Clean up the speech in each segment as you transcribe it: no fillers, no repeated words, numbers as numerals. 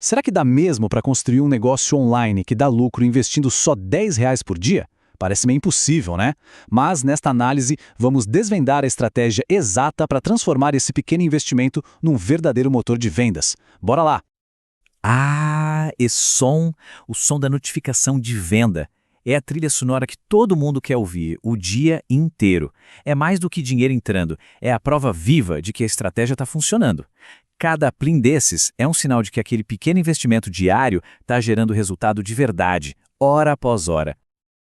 Será que dá mesmo para construir um negócio online que dá lucro investindo só R$ 10 por dia? Parece meio impossível, né? Mas nesta análise, vamos desvendar a estratégia exata para transformar esse pequeno investimento num verdadeiro motor de vendas. Bora lá! Ah, esse som, o som da notificação de venda. É a trilha sonora que todo mundo quer ouvir o dia inteiro. É mais do que dinheiro entrando, é a prova viva de que a estratégia está funcionando. Cada plim desses é um sinal de que aquele pequeno investimento diário está gerando resultado de verdade, hora após hora.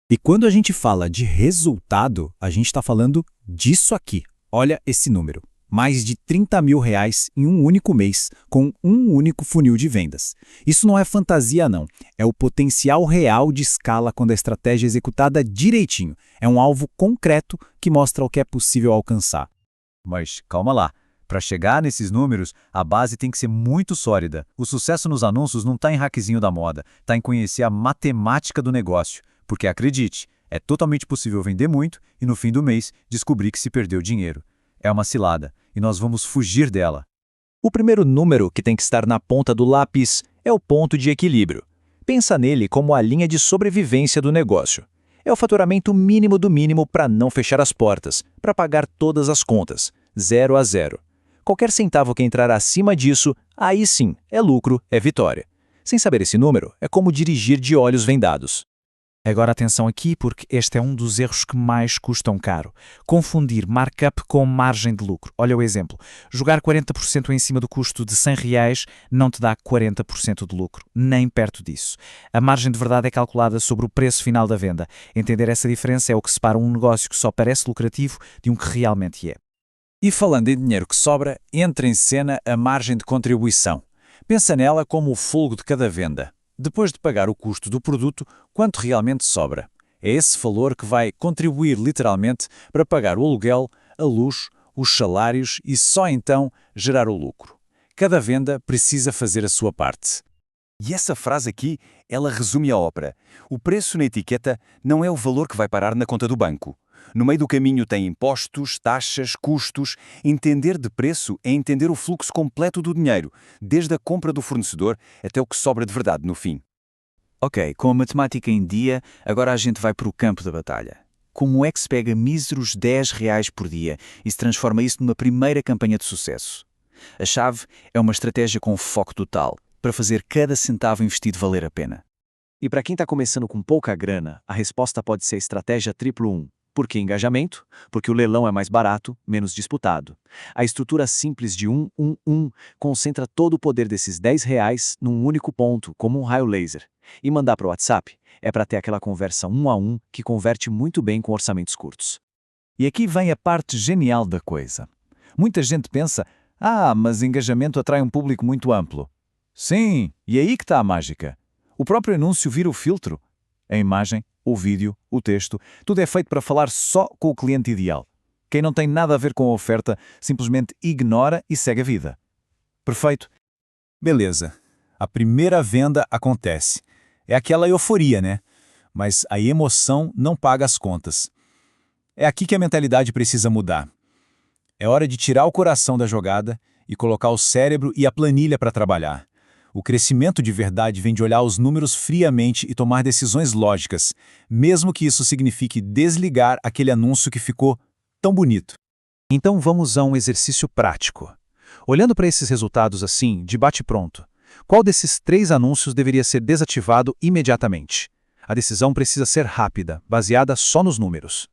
E quando a gente fala de resultado, a gente está falando disso aqui. Olha esse número. Mais de R$ 30 mil em um único mês, com um único funil de vendas. Isso não é fantasia, não. É o potencial real de escala quando a estratégia é executada direitinho. É um alvo concreto que mostra o que é possível alcançar. Mas calma lá. Para chegar nesses números, a base tem que ser muito sólida. O sucesso nos anúncios não está em hackzinho da moda, está em conhecer a matemática do negócio. Porque acredite, é totalmente possível vender muito e no fim do mês descobrir que se perdeu dinheiro. É uma cilada, e nós vamos fugir dela. O primeiro número que tem que estar na ponta do lápis é o ponto de equilíbrio. Pensa nele como a linha de sobrevivência do negócio. É o faturamento mínimo do mínimo para não fechar as portas, para pagar todas as contas, 0 a 0. Qualquer centavo que entrar acima disso, aí sim, é lucro, é vitória. Sem saber esse número, é como dirigir de olhos vendados. Agora atenção aqui, porque este é um dos erros que mais custam caro. Confundir markup com margem de lucro. Olha o exemplo. Jogar 40% em cima do custo de R$ 100 não te dá 40% de lucro, nem perto disso. A margem de verdade é calculada sobre o preço final da venda. Entender essa diferença é o que separa um negócio que só parece lucrativo de um que realmente é. E falando em dinheiro que sobra, entra em cena a margem de contribuição. Pensa nela como o folgo de cada venda. Depois de pagar o custo do produto, quanto realmente sobra? É esse valor que vai contribuir literalmente para pagar o aluguel, a luz, os salários e só então gerar o lucro. Cada venda precisa fazer a sua parte. E essa frase aqui, ela resume a ópera. O preço na etiqueta não é o valor que vai parar na conta do banco. No meio do caminho tem impostos, taxas, custos. Entender de preço é entender o fluxo completo do dinheiro, desde a compra do fornecedor até o que sobra de verdade no fim. Ok, com a matemática em dia, agora a gente vai para o campo da batalha. Como é que se pega míseros R$ 10 por dia e se transforma isso numa primeira campanha de sucesso? A chave é uma estratégia com foco total, para fazer cada centavo investido valer a pena. E para quem está começando com pouca grana, a resposta pode ser estratégia triplo 1. Por que engajamento? Porque o leilão é mais barato, menos disputado. A estrutura simples de 1 concentra todo o poder desses R$ 10 num único ponto, como um raio laser. E mandar para o WhatsApp é para ter aquela conversa 1 a 1 que converte muito bem com orçamentos curtos. E aqui vem a parte genial da coisa. Muita gente pensa, mas engajamento atrai um público muito amplo. Sim, e é aí que está a mágica. O próprio anúncio vira o filtro. A imagem, o vídeo, o texto, tudo é feito para falar só com o cliente ideal. Quem não tem nada a ver com a oferta simplesmente ignora e segue a vida. Perfeito. Beleza. A primeira venda acontece. É aquela euforia, né? Mas a emoção não paga as contas. É aqui que a mentalidade precisa mudar. É hora de tirar o coração da jogada e colocar o cérebro e a planilha para trabalhar. O crescimento de verdade vem de olhar os números friamente e tomar decisões lógicas, mesmo que isso signifique desligar aquele anúncio que ficou tão bonito. Então vamos a um exercício prático. Olhando para esses resultados assim, de bate-pronto, qual desses 3 anúncios deveria ser desativado imediatamente? A decisão precisa ser rápida, baseada só nos números.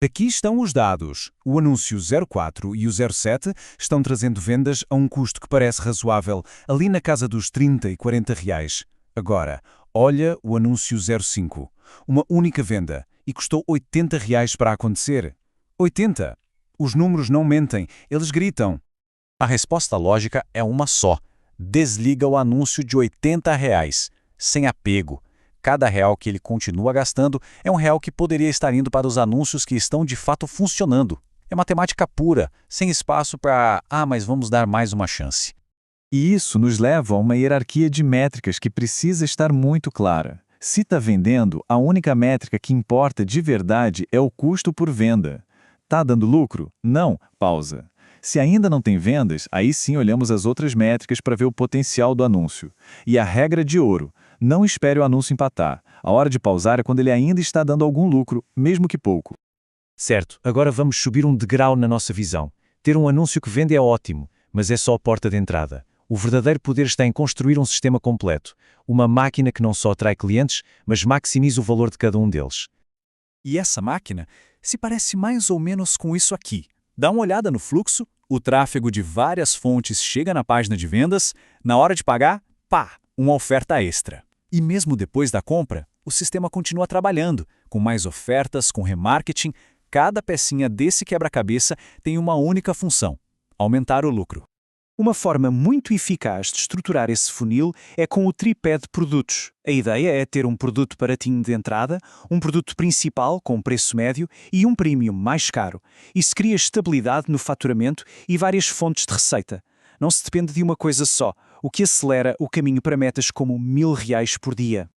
Aqui estão os dados. O anúncio 04 e o 07 estão trazendo vendas a um custo que parece razoável, ali na casa dos 30 e 40 reais. Agora, olha o anúncio 05. Uma única venda e custou 80 reais para acontecer. 80! Os números não mentem, eles gritam. A resposta lógica é uma só. Desliga o anúncio de 80 reais, sem apego. Cada real que ele continua gastando é um real que poderia estar indo para os anúncios que estão de fato funcionando. É matemática pura, sem espaço para, mas vamos dar mais uma chance. E isso nos leva a uma hierarquia de métricas que precisa estar muito clara. Se está vendendo, a única métrica que importa de verdade é o custo por venda. Tá dando lucro? Não, pausa. Se ainda não tem vendas, aí sim olhamos as outras métricas para ver o potencial do anúncio. E a regra de ouro: não espere o anúncio empatar. A hora de pausar é quando ele ainda está dando algum lucro, mesmo que pouco. Certo, agora vamos subir um degrau na nossa visão. Ter um anúncio que vende é ótimo, mas é só a porta de entrada. O verdadeiro poder está em construir um sistema completo. Uma máquina que não só atrai clientes, mas maximiza o valor de cada um deles. E essa máquina se parece mais ou menos com isso aqui. Dá uma olhada no fluxo, o tráfego de várias fontes chega na página de vendas, na hora de pagar, pá, uma oferta extra. E mesmo depois da compra, o sistema continua trabalhando, com mais ofertas, com remarketing. Cada pecinha desse quebra-cabeça tem uma única função: aumentar o lucro. Uma forma muito eficaz de estruturar esse funil é com o tripé de produtos. A ideia é ter um produto baratinho de entrada, um produto principal com preço médio e um premium mais caro. Isso cria estabilidade no faturamento e várias fontes de receita. Não se depende de uma coisa só, o que acelera o caminho para metas como R$1000 por dia.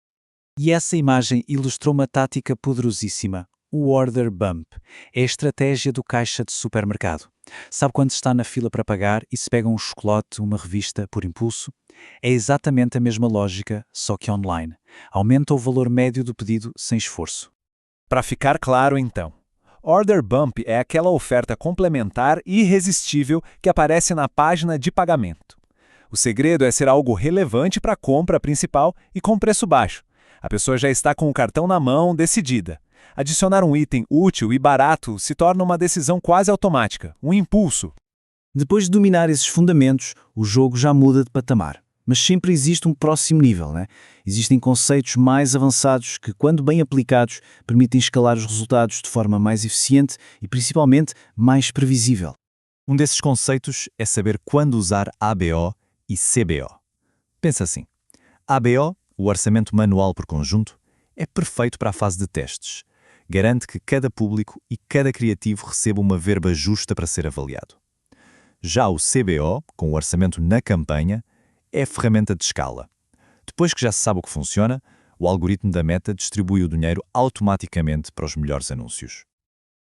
E essa imagem ilustrou uma tática poderosíssima. O Order Bump é a estratégia do caixa de supermercado. Sabe quando está na fila para pagar e se pega um chocolate, uma revista, por impulso? É exatamente a mesma lógica, só que online. Aumenta o valor médio do pedido sem esforço. Para ficar claro, então, Order Bump é aquela oferta complementar irresistível que aparece na página de pagamento. O segredo é ser algo relevante para a compra principal e com preço baixo. A pessoa já está com o cartão na mão, decidida. Adicionar um item útil e barato se torna uma decisão quase automática, um impulso. Depois de dominar esses fundamentos, o jogo já muda de patamar. Mas sempre existe um próximo nível, né? Existem conceitos mais avançados que, quando bem aplicados, permitem escalar os resultados de forma mais eficiente e, principalmente, mais previsível. Um desses conceitos é saber quando usar ABO e CBO. Pensa assim: ABO, o orçamento manual por conjunto, é perfeito para a fase de testes. Garante que cada público e cada criativo receba uma verba justa para ser avaliado. Já o CBO, com o orçamento na campanha, é a ferramenta de escala. Depois que já se sabe o que funciona, o algoritmo da Meta distribui o dinheiro automaticamente para os melhores anúncios.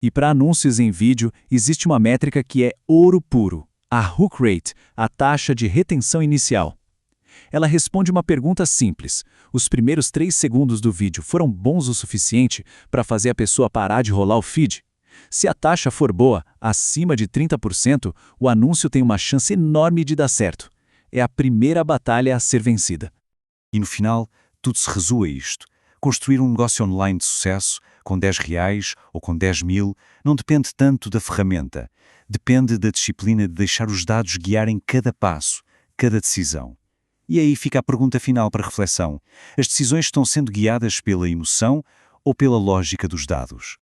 E para anúncios em vídeo, existe uma métrica que é ouro puro: a hook rate, a taxa de retenção inicial. Ela responde uma pergunta simples: os primeiros 3 segundos do vídeo foram bons o suficiente para fazer a pessoa parar de rolar o feed? Se a taxa for boa, acima de 30%, o anúncio tem uma chance enorme de dar certo. É a primeira batalha a ser vencida. E no final, tudo se resume a isto. Construir um negócio online de sucesso, com R$10 ou com 10.000, não depende tanto da ferramenta. Depende da disciplina de deixar os dados guiarem cada passo, cada decisão. E aí fica a pergunta final para reflexão: as decisões estão sendo guiadas pela emoção ou pela lógica dos dados?